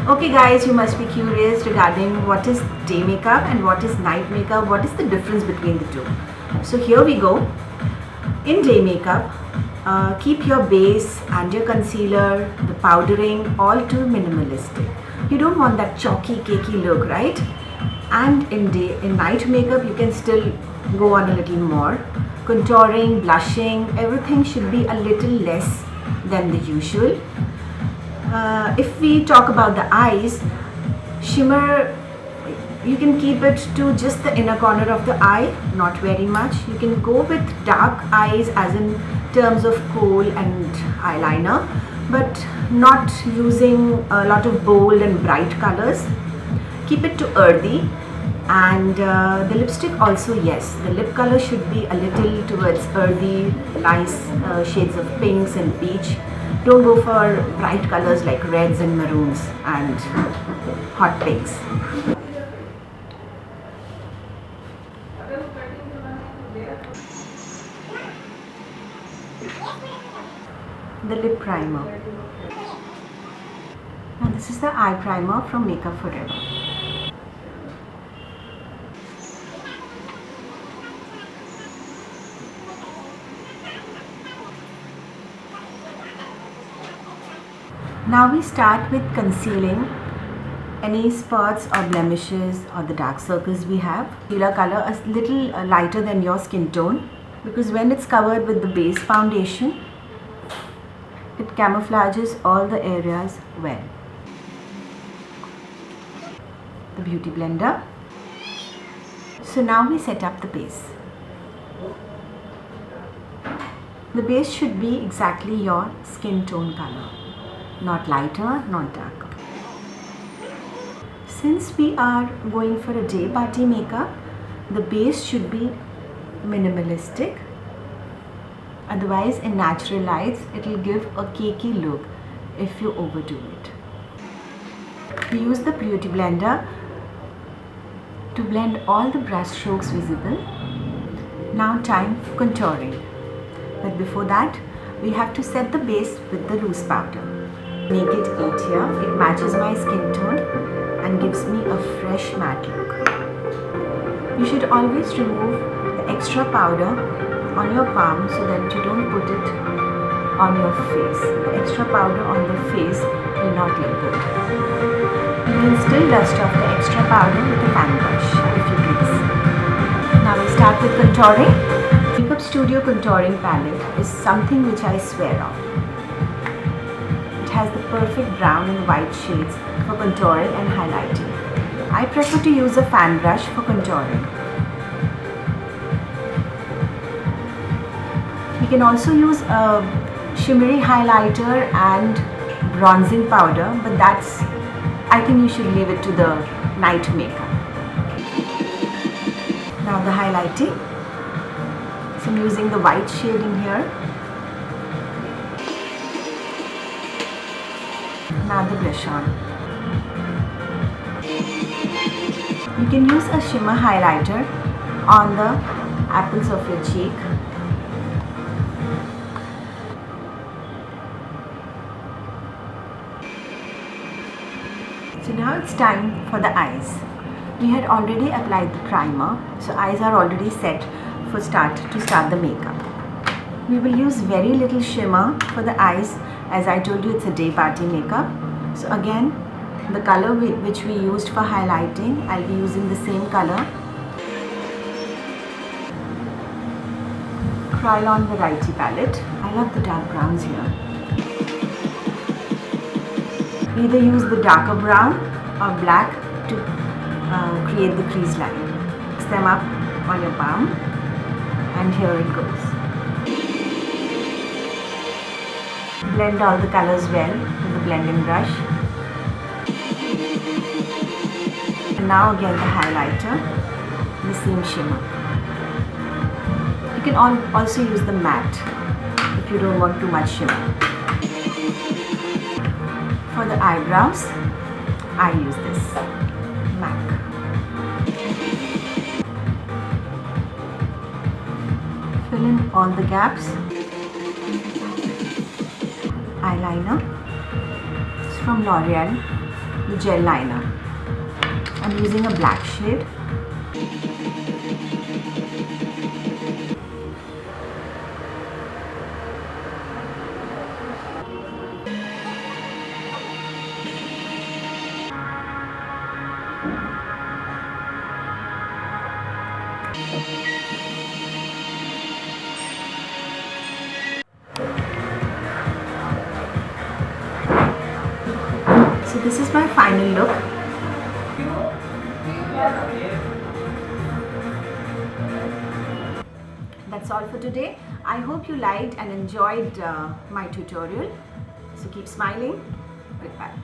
Okay guys, you must be curious regarding what is day makeup and what is night makeup, what is the difference between the two. So here we go. In day makeup, keep your base and your concealer, the powdering all too minimalistic. You don't want that chalky cakey look, right? And in night makeup you can still go on a little more. Contouring, blushing, everything should be a little less than the usual. If we talk about the eyes, shimmer, you can keep it to just the inner corner of the eye, not very much. You can go with dark eyes as in terms of kohl and eyeliner, but not using a lot of bold and bright colors. Keep it to earthy. And the lipstick also, yes, the lip color should be a little towards earthy, nice shades of pinks and peach. Don't go for bright colors like reds and maroons and hot pinks. The lip primer. Now this is the eye primer from Makeup Forever. Now we start with concealing any spots or blemishes or the dark circles we have. Concealer color a little lighter than your skin tone, because when it's covered with the base foundation, it camouflages all the areas well. The beauty blender. So now we set up the base. The base should be exactly your skin tone color. Not lighter, not darker. Since we are going for a day party makeup, the base should be minimalistic. Otherwise, in natural lights, it will give a cakey look if you overdo it. We use the beauty blender to blend all the brush strokes visible. Now time for contouring. But before that, we have to set the base with the loose powder. Make it 8-year, it matches my skin tone and gives me a fresh matte look. You should always remove the extra powder on your palm so that you don't put it on your face. The extra powder on the face will not look good. You can still dust off the extra powder with a fan brush if you please. Now we start with contouring. Makeup Studio contouring palette is something which I swear off. Has the perfect brown and white shades for contouring and highlighting. I prefer to use a fan brush for contouring. You can also use a shimmery highlighter and bronzing powder, but I think you should leave it to the night makeup. Now the highlighting. So I'm using the white shading here. Now the blush on. You can use a shimmer highlighter on the apples of your cheek. So now it's time for the eyes. We had already applied the primer, so eyes are already set to start the makeup. We will use very little shimmer for the eyes. As I told you, it's a day party makeup. So again, the color which we used for highlighting, I'll be using the same color. Kryolan Variety palette. I love the dark browns here. Either use the darker brown or black to create the crease line. Mix them up on your palm, and here it goes. Blend all the colors well with the blending brush. And now again the highlighter, the same shimmer. You can also use the matte if you don't want too much shimmer. For the eyebrows, I use this MAC. Fill in all the gaps. Eyeliner. It's from L'Oreal. the gel liner. I'm using a black shade. So this is my final look. That's all for today. I hope you liked and enjoyed my tutorial. So keep smiling. Goodbye.